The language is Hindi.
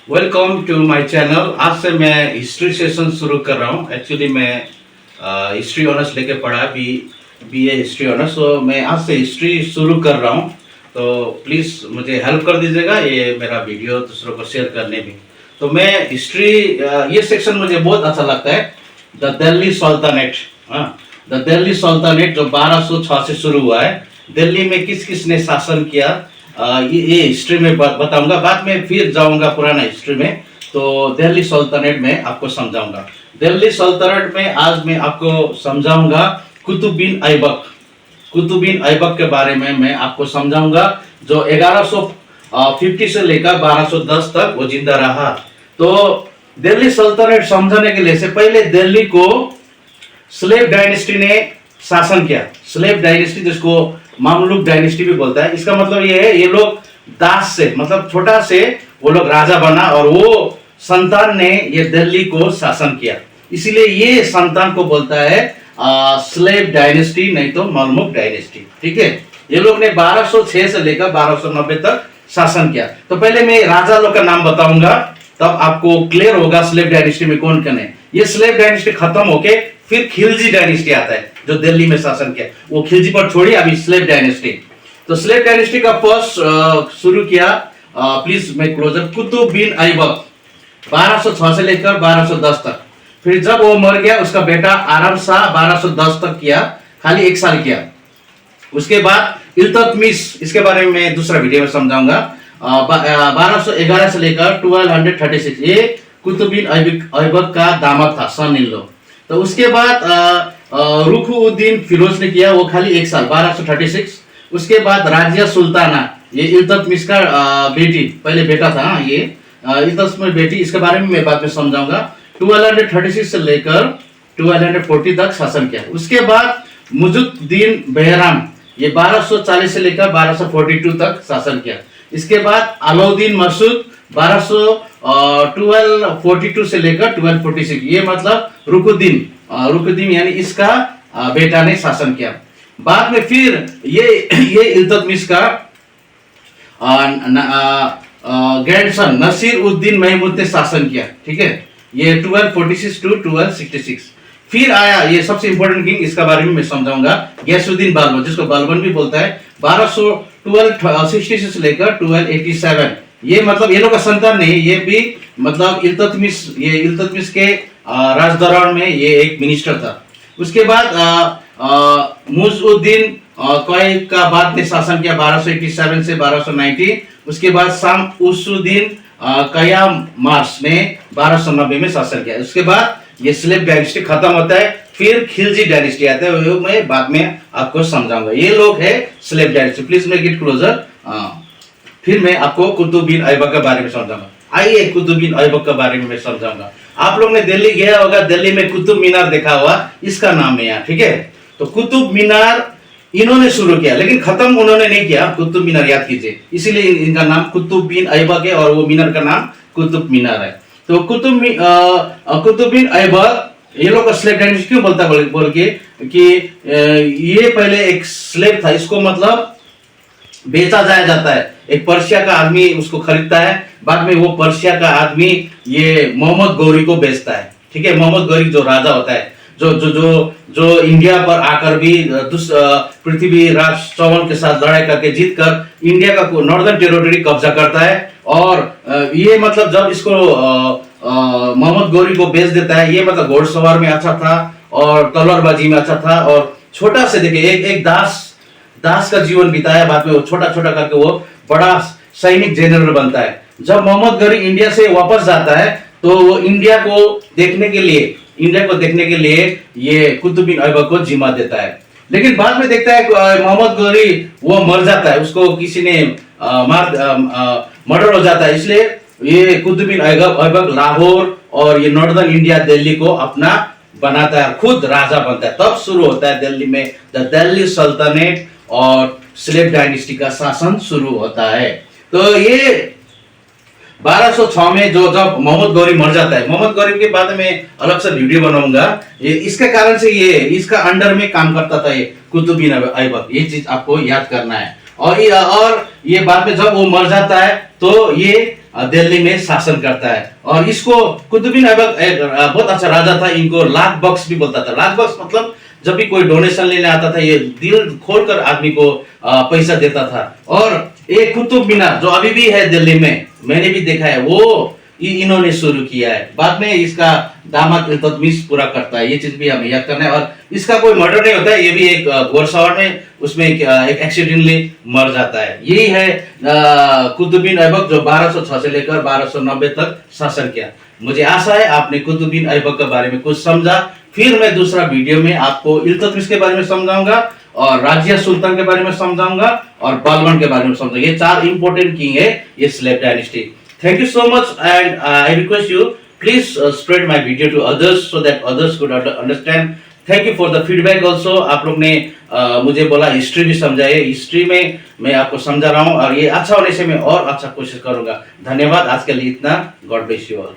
Welcome to my channel. आज से मैं हिस्ट्री सेशन शुरू कर रहा हूँ। एक्चुअली मैं हिस्ट्री ऑनर्स लेके पढ़ा बी ए हिस्ट्री ऑनर्स। तो मैं आज से हिस्ट्री शुरू कर रहा हूँ, तो प्लीज़ मुझे हेल्प कर दीजिएगा ये मेरा वीडियो दूसरों को शेयर करने में। तो मैं हिस्ट्री ये सेक्शन मुझे बहुत अच्छा लगता है। द दिल्ली सल्तनत, हाँ, द दिल्ली सल्तनत जो 1206 से शुरू हुआ है। दिल्ली में किस किस ने शासन किया, ये हिस्ट्री में बताऊंगा। बाद में फिर जाऊंगा पुराना हिस्ट्री में। तो दिल्ली सल्तनत में आपको समझाऊंगा। दिल्ली सल्तनत में आज मैं आपको समझाऊंगा कुतुब बिन ऐबक। कुतुब बिन ऐबक के बारे में मैं आपको समझाऊंगा, जो 1150 से लेकर 1210 तक वो जिंदा रहा। तो दिल्ली सल्तनत समझाने के लिए से पहले दिल्ली को स्लेव डायनेस्टी ने शासन किया। स्लेव डायनेस्टी जिसको मामलुक डायनेस्टी भी बोलता है। इसका मतलब ये है, ये लोग दास से, मतलब छोटा से वो लोग राजा बना और वो संतान ने ये दिल्ली को शासन किया। इसीलिए ये संतान को बोलता है स्लेव डायनेस्टी, नहीं तो मामलुक डायनेस्टी। ठीक है, ये लोग ने 1206 से लेकर 1290 तक शासन किया। तो पहले मैं राजा लोग का नाम बताऊंगा, तब आपको क्लियर होगा स्लेव डायनेस्टी में कौन कौन है। ये स्लेव डायनेस्टी खत्म होके फिर खिलजी डायनेस्टी आता है जो दिल्ली में शासन किया। वो खिलजी पर छोड़िए, अभी स्लेव डायनेस्टी। तो स्लेव डायनेस्टी का फर्स्ट शुरू किया, प्लीज मैं क्लोजर, कुतुब बिन ऐबक 1206 से लेकर 1210 तक। फिर जब वो मर गया, उसका बेटा आराम शाह 1210 तक किया, खाली 1 साल किया। उसके बाद इल्तुतमिश, इसके बारे में मैं दूसरा वीडियो में समझाऊंगा। 1211 से लेकर 1236 ये कुतुब बिन ऐबक का दामाद था, सन इन लो। तो उसके बाद रुकुउद्दीन फिरोज ने किया, वो खाली 1 साल 1236। उसके बाद राजिया सुल्ताना, ये इल्तुतमिश का बेटी, पहले बेटा था ये इल्तुतमिश बेटी, इसके बारे में मैं बाद में समझाऊंगा। 1236 से लेकर 1240 तक शासन किया। उसके बाद मुजुद्दीन बेहराम, ये 1240 से लेकर 1242 तक शासन किया। इसके बाद अलाउद्दीन मसूद 1242 से लेकर 1246, ये मतलब रुकुद्दीन यानी इसका बेटा ने शासन किया। बाद में फिर ये इल्तुतमिश का ग्रैंडसन नसीर उद्दीन महमूद ने शासन किया। ठीक है, ये 1246 टू 1266। फिर आया ये सबसे इंपॉर्टेंट किंग, इसका बारे में मैं समझाऊंगा, गयासुद्दीन बालबन, जिसको बालबन भी बोलता है। 1266 से लेकर 1287, ये मतलब ये लोग का संतान नहीं, ये भी मतलब इल्तुतमिश के राज दौरान में ये एक मिनिस्टर था। उसके बाद मुइज़ुद्दीन कोई का बाद ने शासन किया 1287 से 1290। उसके बाद शामसुद्दीन कयाम मार्स ने 1290 में शासन किया। उसके बाद ये स्लेव डायनेस्टी खत्म होता है, फिर खिलजी डायनेस्टी आता है, वो मैं बाद में आपको समझाऊंगा। ये लोग है slave dynasty. Please make it closer. फिर मैं आपको कुतुब बिन ऐबक के बारे में समझाऊंगा। आइए कुतुब बिन ऐबक के बारे में मैं समझाऊंगा। आप लोग ने दिल्ली गया होगा, दिल्ली में कुतुब मीनार देखा हुआ, इसका नाम है यहाँ। ठीक है, तो कुतुब मीनार इन्होंने शुरू किया, लेकिन खत्म उन्होंने नहीं किया। कुतुब मीनार याद कीजिए, इसीलिए इनका नाम कुतुब बिन ऐबक है और वो मीनार का नाम कुतुब मीनार है। तो कुतुब बिन ऐबक, ये लोग स्लेव डायनेस्टी क्यों बोलता है बोल के कि ये पहले एक स्लेव था, इसको मतलब बेचा जाता है। एक पर्शिया का आदमी उसको खरीदता है, बाद में वो पर्शिया का आदमी ये मोहम्मद गौरी को बेचता है। ठीक है, मोहम्मद गौरी जो राजा होता है, जो इंडिया पर आकर भी पृथ्वीराज चौहान के साथ लड़ाई करके जीत कर इंडिया का नॉर्दर्न टेरिटरी कब्जा करता है। और ये मतलब जब इसको मोहम्मद गौरी को बेच देता है, ये मतलब घोड़सवार में अच्छा था और तलवारबाजी में अच्छा था, और छोटा से देखिए एक दास का जीवन बिताया। बाद में वो छोटा करके वो बड़ा सैनिक जनरल बनता है। जब मोहम्मद गौरी इंडिया से वापस जाता है, तो वो इंडिया को देखने के लिए ये कुतुब बिन ऐबक को जिम्मा देता है। लेकिन बाद में देखता है मोहम्मद गौरी वो मर जाता है, उसको किसी ने मर्डर हो जाता है। इसलिए ये कुतुब बिन ऐबक लाहौर और ये नॉर्दर्न इंडिया दिल्ली को अपना बनाता है, खुद राजा बनता है। तब शुरू होता है दिल्ली में द दिल्ली सल्तनत और स्लेव डायनेस्टी का शासन शुरू होता है। तो ये 1206 में जब मोहम्मद गौरी मर जाता है, मोहम्मद गौरी के बाद में अलग से वीडियो बनाऊंगा। ये इसके कारण से ये इसका अंडर में काम करता था ये कुतुब बिन ऐबक, ये चीज आपको याद करना है। और ये बाद में जब वो मर जाता है, तो ये दिल्ली में शासन करता है। और इसको कुतुबुद्दीन ऐबक एक बहुत अच्छा राजा था, इनको लाख बख्श भी बोलता था। लाख बख्श मतलब जब भी कोई डोनेशन लेने आता था, ये दिल खोलकर आदमी को पैसा देता था। और एक कुतुब मीनार जो अभी भी है दिल्ली में, मैंने भी देखा है, वो इन्होंने शुरू किया है। बाद में इसका दामाद इल्तुतमिश पूरा करता है, ये चीज भी हमें याद करना है। और इसका कोई मर्डर नहीं होता है, ये भी एक घोड़सवार में उसमें एक एक्सीडेंटली मर जाता है। यही है कुतुबुद्दीन ऐबक जो 1206 से लेकर 1290 तक शासन किया। मुझे आशा है आपने कुतुबुद्दीन ऐबक के बारे में कुछ समझा। फिर मैं दूसरा वीडियो में आपको इल्तुतमिश के बारे में समझाऊंगा, और राजिया सुल्तान के बारे में समझाऊंगा, और बालबन के बारे में समझाऊंगा। ये 4 इंपॉर्टेंट किंग है ये slave dynasty. Thank you so much, and I request you please spread my video to others so that others could understand. Thank you for the feedback also. आप लोग ने मुझे बोला हिस्ट्री भी समझाइए। हिस्ट्री में मैं आपको समझा रहा हूँ, और ये अच्छा होने से मैं और अच्छा कोशिश करूंगा। धन्यवाद, आज के लिए इतना। God bless you all.